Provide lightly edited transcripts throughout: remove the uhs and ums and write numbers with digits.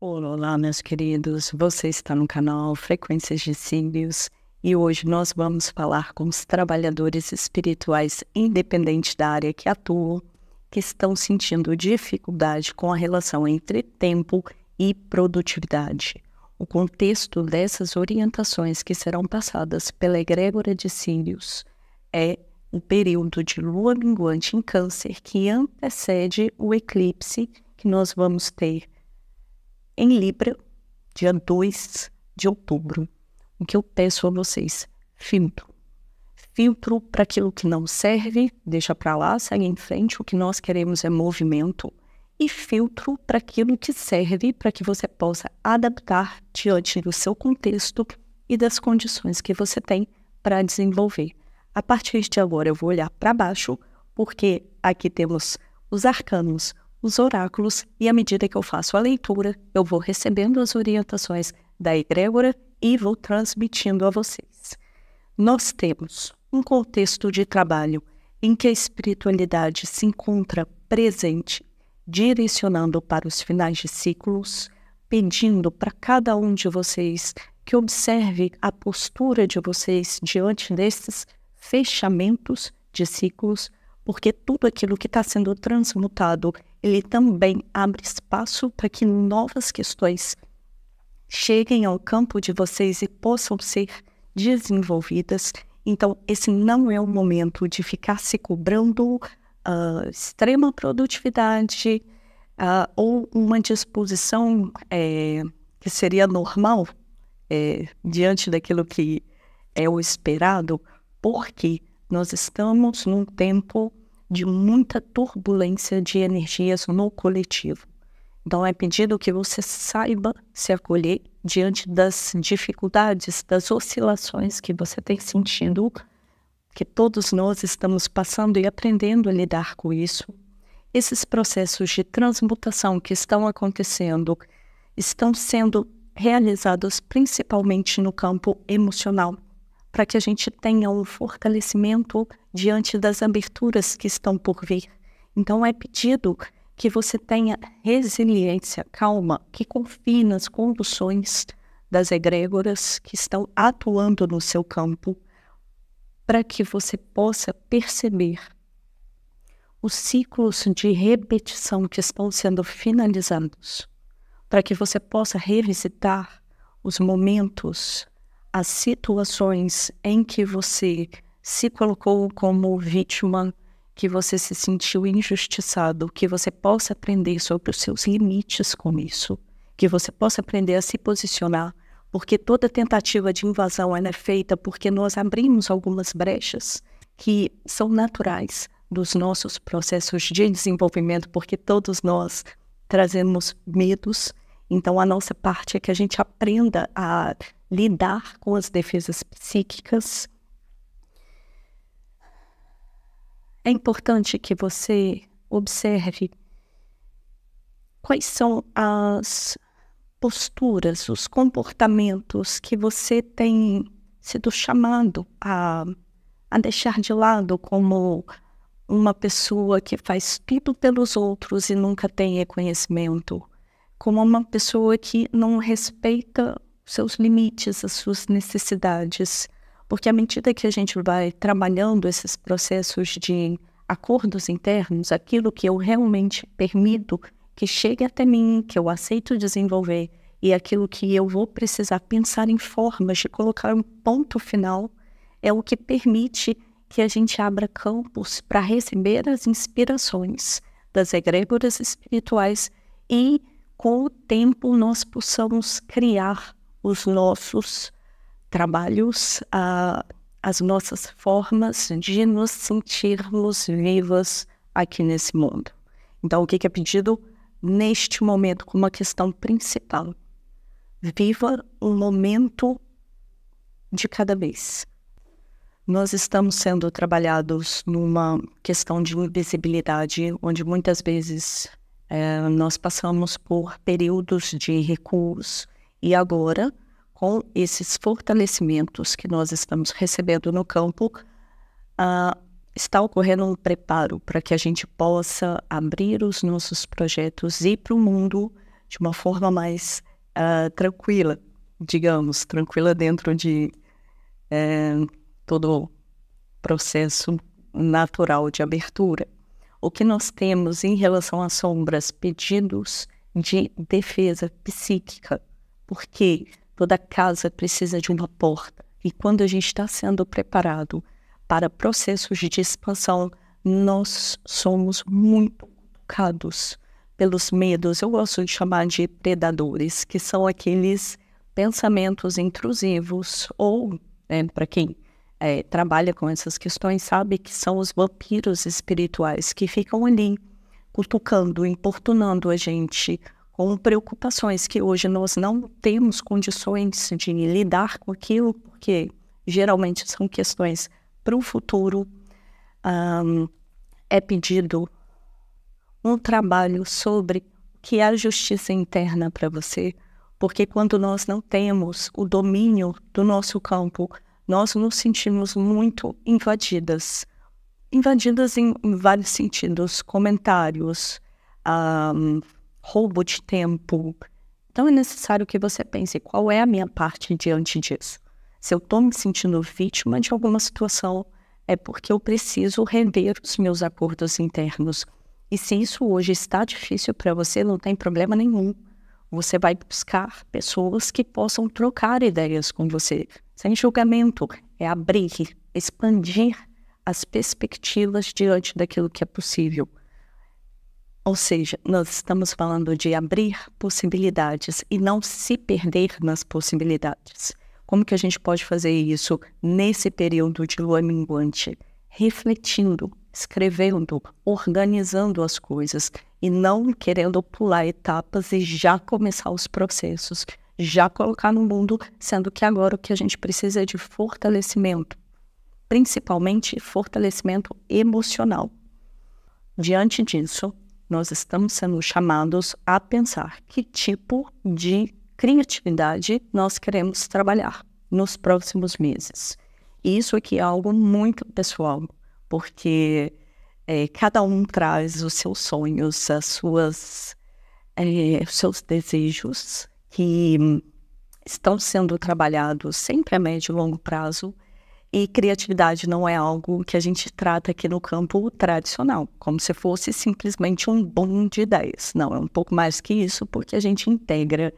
Olá, meus queridos. Você está no canal Frequências de Cílios e hoje nós vamos falar com os trabalhadores espirituais independentes da área que atuam, que estão sentindo dificuldade com a relação entre tempo e produtividade. O contexto dessas orientações que serão passadas pela egrégora de Cílios é o período de lua minguante em Câncer que antecede o eclipse que nós vamos ter em Libra, dia 2 de outubro. O que eu peço a vocês? Filtro. Filtro para aquilo que não serve, deixa para lá, segue em frente. O que nós queremos é movimento. E filtro para aquilo que serve, para que você possa adaptar diante do seu contexto e das condições que você tem para desenvolver. A partir de agora eu vou olhar para baixo, porque aqui temos os arcanos, os oráculos, e à medida que eu faço a leitura, eu vou recebendo as orientações da egrégora e vou transmitindo a vocês. Nós temos um contexto de trabalho em que a espiritualidade se encontra presente, direcionando para os finais de ciclos, pedindo para cada um de vocês que observe a postura de vocês diante desses fechamentos de ciclos, porque tudo aquilo que está sendo transmutado, ele também abre espaço para que novas questões cheguem ao campo de vocês e possam ser desenvolvidas. Então, esse não é o momento de ficar se cobrando extrema produtividade ou uma disposição que seria normal diante daquilo que é o esperado, porque nós estamos num tempo de muita turbulência de energias no coletivo. Então, é pedido que você saiba se acolher diante das dificuldades, das oscilações que você tem sentido, que todos nós estamos passando e aprendendo a lidar com isso. Esses processos de transmutação que estão acontecendo estão sendo realizados principalmente no campo emocional, para que a gente tenha um fortalecimento diante das aberturas que estão por vir. Então, é pedido que você tenha resiliência, calma, que confie nas conduções das egrégoras que estão atuando no seu campo, para que você possa perceber os ciclos de repetição que estão sendo finalizados, para que você possa revisitar os momentos, as situações em que você se colocou como vítima, que você se sentiu injustiçado, que você possa aprender sobre os seus limites com isso, que você possa aprender a se posicionar, porque toda tentativa de invasão ela é feita porque nós abrimos algumas brechas que são naturais dos nossos processos de desenvolvimento, porque todos nós trazemos medos. Então, a nossa parte é que a gente aprenda a lidar com as defesas psíquicas. É importante que você observe quais são as posturas, os comportamentos que você tem sido chamado a deixar de lado como uma pessoa que faz tudo pelos outros e nunca tem reconhecimento, como uma pessoa que não respeita seus limites, as suas necessidades, porque à medida que a gente vai trabalhando esses processos de acordos internos, aquilo que eu realmente permito que chegue até mim, que eu aceito desenvolver, e aquilo que eu vou precisar pensar em formas de colocar um ponto final, é o que permite que a gente abra campos para receber as inspirações das egrégoras espirituais e, com o tempo, nós possamos criar os nossos trabalhos, as nossas formas de nos sentirmos vivas aqui nesse mundo. Então, o que é pedido neste momento como uma questão principal? Viva um momento de cada vez. Nós estamos sendo trabalhados numa questão de invisibilidade, onde muitas vezes nós passamos por períodos de recuos, e agora, com esses fortalecimentos que nós estamos recebendo no campo, está ocorrendo um preparo para que a gente possa abrir os nossos projetos e ir para o mundo de uma forma mais tranquila, digamos, tranquila dentro de todo o processo natural de abertura. O que nós temos em relação às sombras? Pedidos de defesa psíquica, porque toda casa precisa de uma porta. E quando a gente está sendo preparado para processos de expansão, nós somos muito tocados pelos medos. Eu gosto de chamar de predadores, que são aqueles pensamentos intrusivos, ou, para quem trabalha com essas questões, sabe que são os vampiros espirituais que ficam ali cutucando, importunando a gente com preocupações que hoje nós não temos condições de lidar com aquilo, porque geralmente são questões para o futuro. É pedido um trabalho sobre o que é a justiça interna para você, porque quando nós não temos o domínio do nosso campo, nós nos sentimos muito invadidas. Invadidas em vários sentidos, comentários, roubo de tempo. Então é necessário que você pense, qual é a minha parte diante disso? Se eu estou me sentindo vítima de alguma situação, é porque eu preciso rever os meus acordos internos. E se isso hoje está difícil para você, não tem problema nenhum. Você vai buscar pessoas que possam trocar ideias com você, sem julgamento. É abrir, expandir as perspectivas diante daquilo que é possível. Ou seja, nós estamos falando de abrir possibilidades e não se perder nas possibilidades. Como que a gente pode fazer isso nesse período de lua minguante? Refletindo, escrevendo, organizando as coisas e não querendo pular etapas e já começar os processos, já colocar no mundo, sendo que agora o que a gente precisa é de fortalecimento, principalmente fortalecimento emocional. Diante disso, nós estamos sendo chamados a pensar que tipo de criatividade nós queremos trabalhar nos próximos meses. E isso aqui é algo muito pessoal, porque cada um traz os seus sonhos, os seus desejos, que estão sendo trabalhados sempre a médio e longo prazo. E criatividade não é algo que a gente trata aqui no campo tradicional, como se fosse simplesmente um boom de ideias. Não, é um pouco mais que isso, porque a gente integra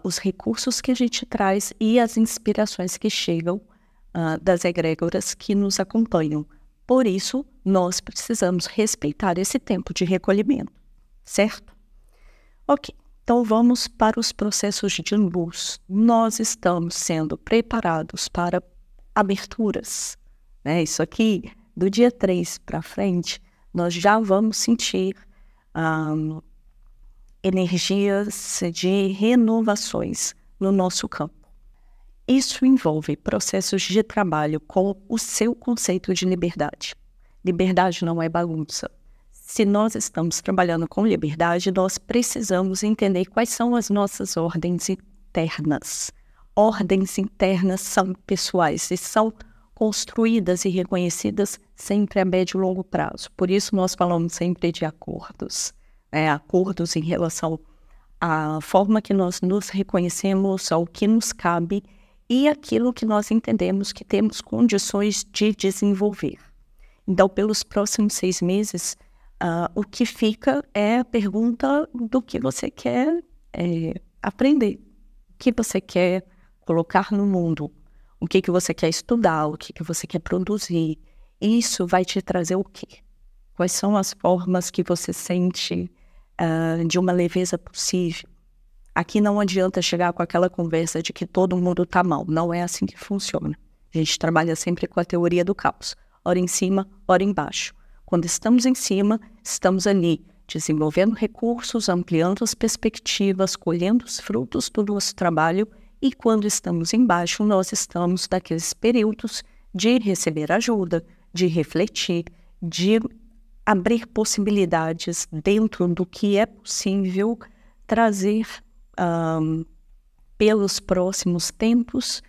os recursos que a gente traz e as inspirações que chegam das egrégoras que nos acompanham. Por isso, nós precisamos respeitar esse tempo de recolhimento, certo? Ok, então vamos para os processos de luz. Nós estamos sendo preparados para aberturas, né? Isso aqui, do dia 3 para frente, nós já vamos sentir energias de renovações no nosso campo. Isso envolve processos de trabalho com o seu conceito de liberdade. Liberdade não é bagunça. Se nós estamos trabalhando com liberdade, nós precisamos entender quais são as nossas ordens internas. Ordens internas são pessoais e são construídas e reconhecidas sempre a médio e longo prazo. Por isso nós falamos sempre de acordos. Acordos em relação à forma que nós nos reconhecemos, ao que nos cabe e aquilo que nós entendemos que temos condições de desenvolver. Então, pelos próximos 6 meses, o que fica é a pergunta do que você quer aprender, o que você quer colocar no mundo, o que você quer estudar, o que você quer produzir. Isso vai te trazer o quê? Quais são as formas que você sente de uma leveza possível? Aqui não adianta chegar com aquela conversa de que todo mundo está mal. Não é assim que funciona. A gente trabalha sempre com a teoria do caos. Ora em cima, ora embaixo. Quando estamos em cima, estamos ali desenvolvendo recursos, ampliando as perspectivas, colhendo os frutos do nosso trabalho. E quando estamos embaixo, nós estamos naqueles períodos de receber ajuda, de refletir, de abrir possibilidades dentro do que é possível trazer pelos próximos tempos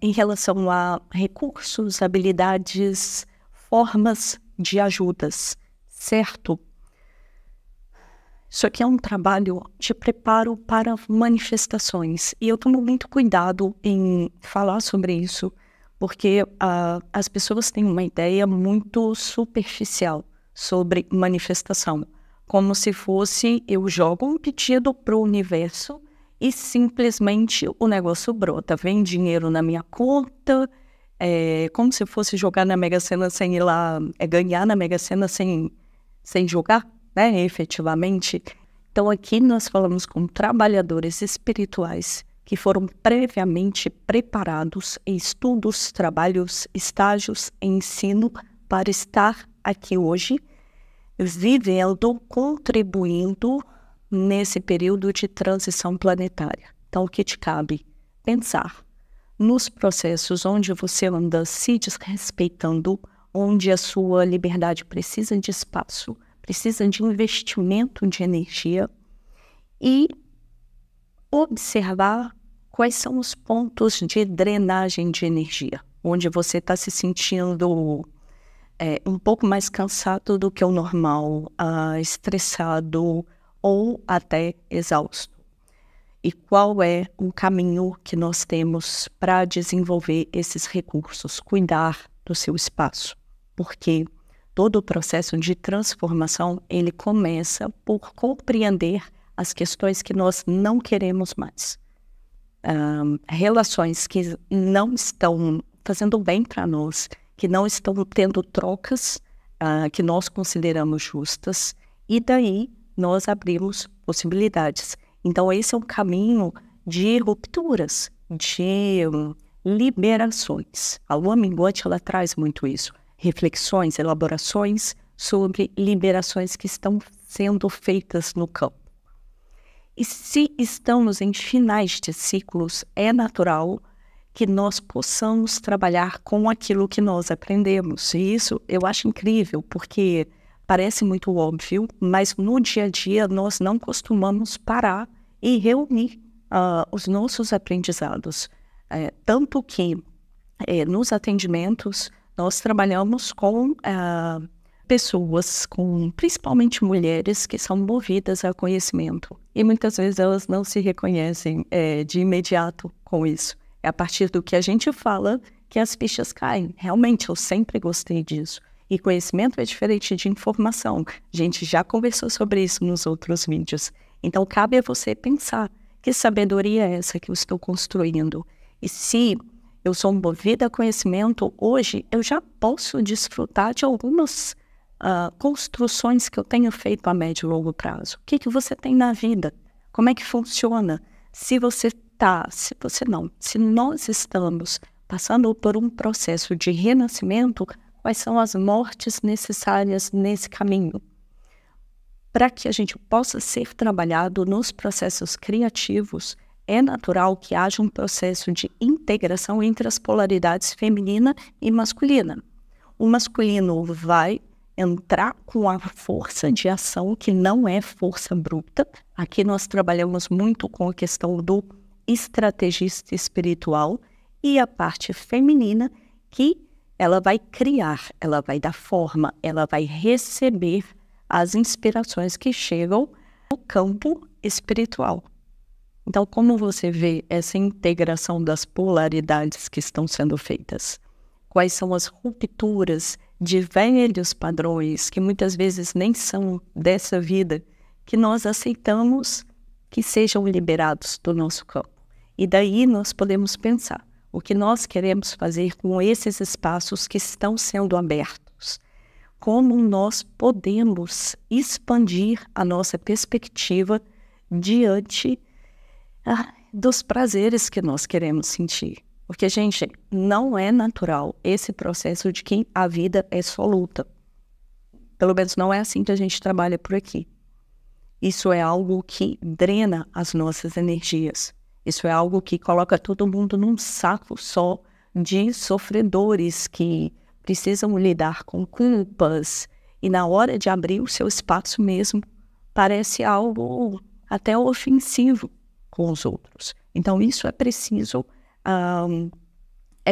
em relação a recursos, habilidades, formas de ajudas, certo? Isso aqui é um trabalho de preparo para manifestações. E eu tomo muito cuidado em falar sobre isso, porque as pessoas têm uma ideia muito superficial sobre manifestação. Como se fosse, eu jogo um pedido para o universo e simplesmente o negócio brota. Vem dinheiro na minha conta, como se fosse jogar na Mega Sena sem ir lá, ganhar na Mega Sena sem jogar, né, efetivamente. Então aqui nós falamos com trabalhadores espirituais que foram previamente preparados em estudos, trabalhos, estágios, ensino para estar aqui hoje, vivendo, contribuindo nesse período de transição planetária. Então o que te cabe? Pensar nos processos onde você anda se desrespeitando, onde a sua liberdade precisa de espaço, precisa de investimento de energia, e observar quais são os pontos de drenagem de energia, onde você está se sentindo um pouco mais cansado do que o normal, estressado ou até exausto. E qual é o caminho que nós temos para desenvolver esses recursos? Cuidar do seu espaço, porque todo o processo de transformação, ele começa por compreender as questões que nós não queremos mais. Relações que não estão fazendo bem para nós, que não estão tendo trocas que nós consideramos justas, e daí nós abrimos possibilidades. Então esse é um caminho de rupturas, de liberações. A lua minguante, ela traz muito isso. Reflexões, elaborações sobre liberações que estão sendo feitas no campo. E se estamos em finais de ciclos, é natural que nós possamos trabalhar com aquilo que nós aprendemos. E isso eu acho incrível, porque parece muito óbvio, mas no dia a dia nós não costumamos parar e reunir os nossos aprendizados. Tanto que nos atendimentos nós trabalhamos com pessoas, principalmente mulheres, que são movidas a conhecimento. E muitas vezes elas não se reconhecem de imediato com isso. É a partir do que a gente fala que as fichas caem. Realmente, eu sempre gostei disso. E conhecimento é diferente de informação. A gente já conversou sobre isso nos outros vídeos. Então, cabe a você pensar, que sabedoria é essa que eu estou construindo? E se eu sou movida a conhecimento, hoje eu já posso desfrutar de algumas construções que eu tenho feito a médio e longo prazo. O que você tem na vida? Como é que funciona? Se nós estamos passando por um processo de renascimento, quais são as mortes necessárias nesse caminho? Para que a gente possa ser trabalhado nos processos criativos, é natural que haja um processo de integração entre as polaridades feminina e masculina. O masculino vai entrar com a força de ação, que não é força bruta. Aqui nós trabalhamos muito com a questão do estrategista espiritual, e a parte feminina, que ela vai criar, ela vai dar forma, ela vai receber as inspirações que chegam no campo espiritual. Então, como você vê essa integração das polaridades que estão sendo feitas? Quais são as rupturas de velhos padrões, que muitas vezes nem são dessa vida, que nós aceitamos que sejam liberados do nosso campo? E daí nós podemos pensar o que nós queremos fazer com esses espaços que estão sendo abertos. Como nós podemos expandir a nossa perspectiva diante dos prazeres que nós queremos sentir. Porque, gente, não é natural esse processo de que a vida é só luta. Pelo menos não é assim que a gente trabalha por aqui. Isso é algo que drena as nossas energias. Isso é algo que coloca todo mundo num saco só de sofredores que precisam lidar com culpas. E na hora de abrir o seu espaço mesmo, parece algo até ofensivo com os outros. Então, isso é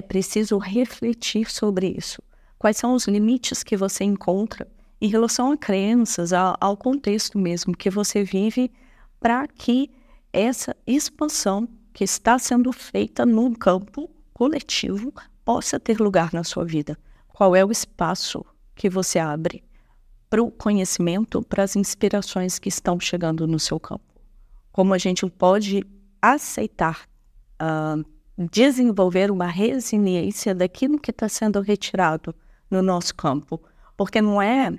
preciso refletir sobre isso. Quais são os limites que você encontra em relação a crenças, ao contexto mesmo que você vive, para que essa expansão que está sendo feita num campo coletivo possa ter lugar na sua vida. Qual é o espaço que você abre para o conhecimento, para as inspirações que estão chegando no seu campo? Como a gente pode aceitar, desenvolver uma resiliência daquilo que está sendo retirado no nosso campo? Porque não é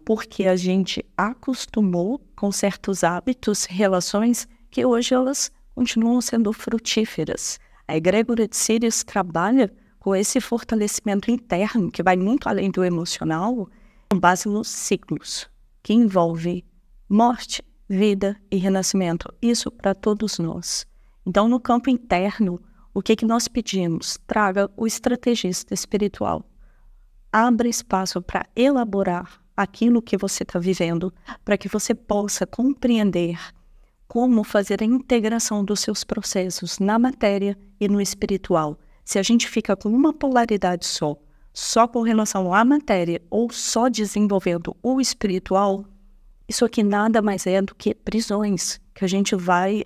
porque a gente acostumou com certos hábitos, relações, que hoje elas continuam sendo frutíferas. A egrégora de Sírius trabalha com esse fortalecimento interno, que vai muito além do emocional, com base nos ciclos, que envolve morte, vida e renascimento. Isso para todos nós. Então, no campo interno, o que nós pedimos? Traga o estrategista espiritual. Abra espaço para elaborar aquilo que você está vivendo, para que você possa compreender como fazer a integração dos seus processos na matéria e no espiritual. Se a gente fica com uma polaridade só com relação à matéria ou só desenvolvendo o espiritual, isso aqui nada mais é do que prisões que a gente vai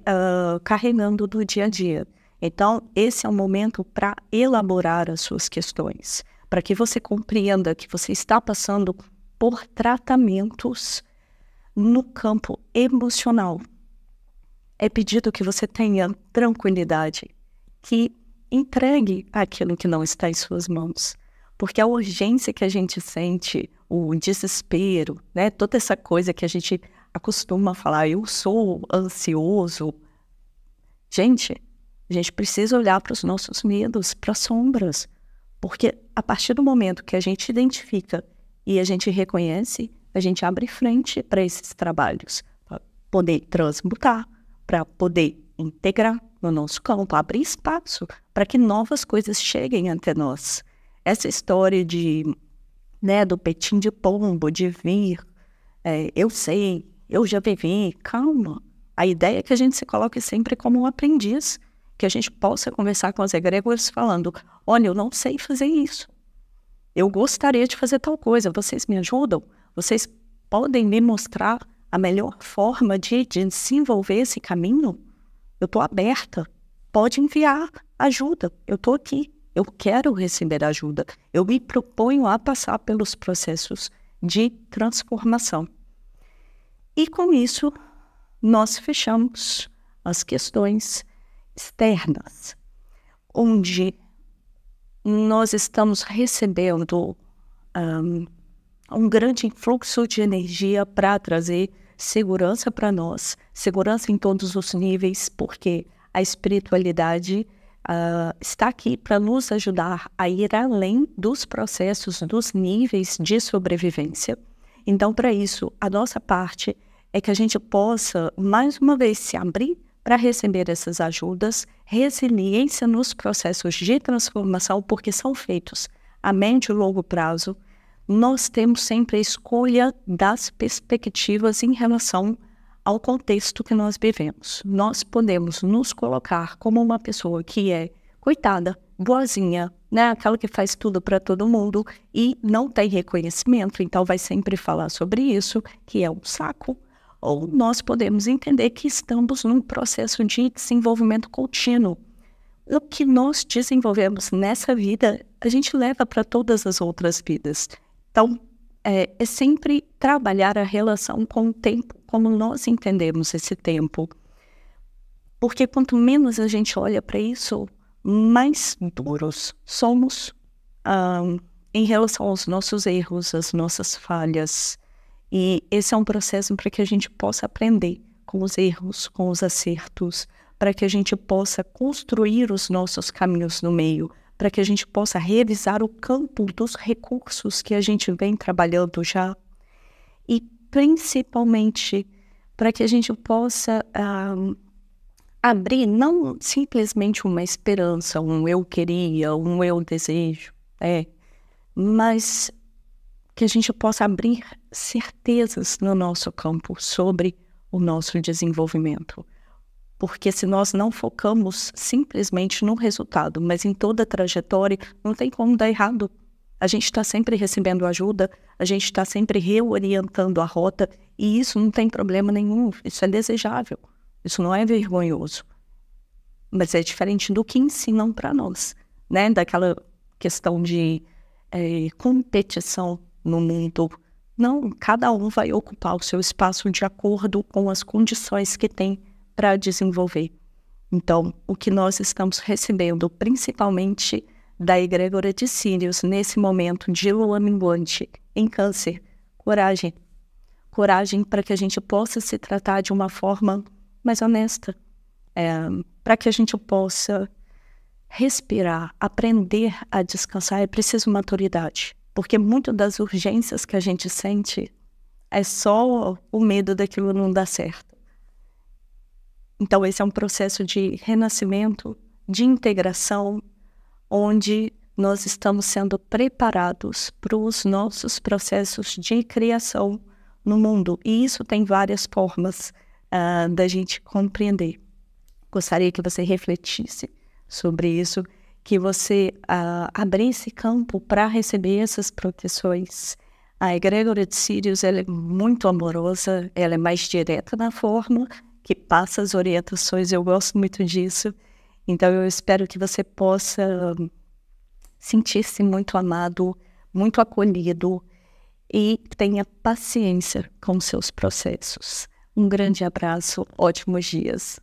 carregando do dia a dia. Então, esse é o momento para elaborar as suas questões, para que você compreenda que você está passando por tratamentos no campo emocional. É pedido que você tenha tranquilidade, que entregue aquilo que não está em suas mãos. Porque a urgência que a gente sente, o desespero, né, toda essa coisa que a gente acostuma falar, eu sou ansioso. Gente, a gente precisa olhar para os nossos medos, para as sombras. Porque a partir do momento que a gente identifica e a gente reconhece, a gente abre frente para esses trabalhos, para poder transmutar, para poder integrar no nosso campo, abrir espaço para que novas coisas cheguem até nós. Essa história do petim de pombo, de vir, eu sei, eu já vivi, calma. A ideia é que a gente se coloque sempre como um aprendiz, que a gente possa conversar com as egrégoras falando, olha, eu não sei fazer isso. Eu gostaria de fazer tal coisa, vocês me ajudam? Vocês podem me mostrar a melhor forma de desenvolver esse caminho? Eu estou aberta, pode enviar ajuda, eu estou aqui, eu quero receber ajuda, eu me proponho a passar pelos processos de transformação. E com isso, nós fechamos as questões externas, onde nós estamos recebendo um grande influxo de energia para trazer segurança para nós, segurança em todos os níveis, porque a espiritualidade está aqui para nos ajudar a ir além dos processos, dos níveis de sobrevivência. Então, para isso, a nossa parte é que a gente possa, mais uma vez, se abrir para receber essas ajudas, resiliência nos processos de transformação, porque são feitos a médio e longo prazo. Nós temos sempre a escolha das perspectivas em relação ao contexto que nós vivemos. Nós podemos nos colocar como uma pessoa que é coitada, boazinha, né? Aquela que faz tudo para todo mundo e não tem reconhecimento, então vai sempre falar sobre isso, que é um saco. Ou nós podemos entender que estamos num processo de desenvolvimento contínuo. O que nós desenvolvemos nessa vida, a gente leva para todas as outras vidas. Então, é sempre trabalhar a relação com o tempo, como nós entendemos esse tempo. Porque quanto menos a gente olha para isso, mais duros somos em relação aos nossos erros, às nossas falhas. E esse é um processo para que a gente possa aprender com os erros, com os acertos, para que a gente possa construir os nossos caminhos no meio, para que a gente possa revisar o campo dos recursos que a gente vem trabalhando já e, principalmente, para que a gente possa abrir não simplesmente uma esperança, um eu queria, um eu desejo, mas que a gente possa abrir certezas no nosso campo sobre o nosso desenvolvimento. Porque se nós não focamos simplesmente no resultado, mas em toda a trajetória, não tem como dar errado. A gente está sempre recebendo ajuda, a gente está sempre reorientando a rota, e isso não tem problema nenhum, isso é desejável, isso não é vergonhoso. Mas é diferente do que ensinam para nós, né? Daquela questão de competição no mundo. Não, cada um vai ocupar o seu espaço de acordo com as condições que tem para desenvolver. Então, o que nós estamos recebendo, principalmente da egrégora de Sírius, nesse momento de lua minguante em Câncer, coragem. Coragem para que a gente possa se tratar de uma forma mais honesta, para que a gente possa respirar, aprender a descansar. É preciso maturidade, porque muito das urgências que a gente sente é só o medo daquilo não dar certo. Então esse é um processo de renascimento, de integração, onde nós estamos sendo preparados para os nossos processos de criação no mundo. E isso tem várias formas da gente compreender. Gostaria que você refletisse sobre isso, que você abrisse campo para receber essas proteções. A egrégora de Sírius, ela é muito amorosa, ela é mais direta na forma, que passa as orientações, eu gosto muito disso. Então eu espero que você possa sentir-se muito amado, muito acolhido e tenha paciência com seus processos. Um grande abraço, ótimos dias.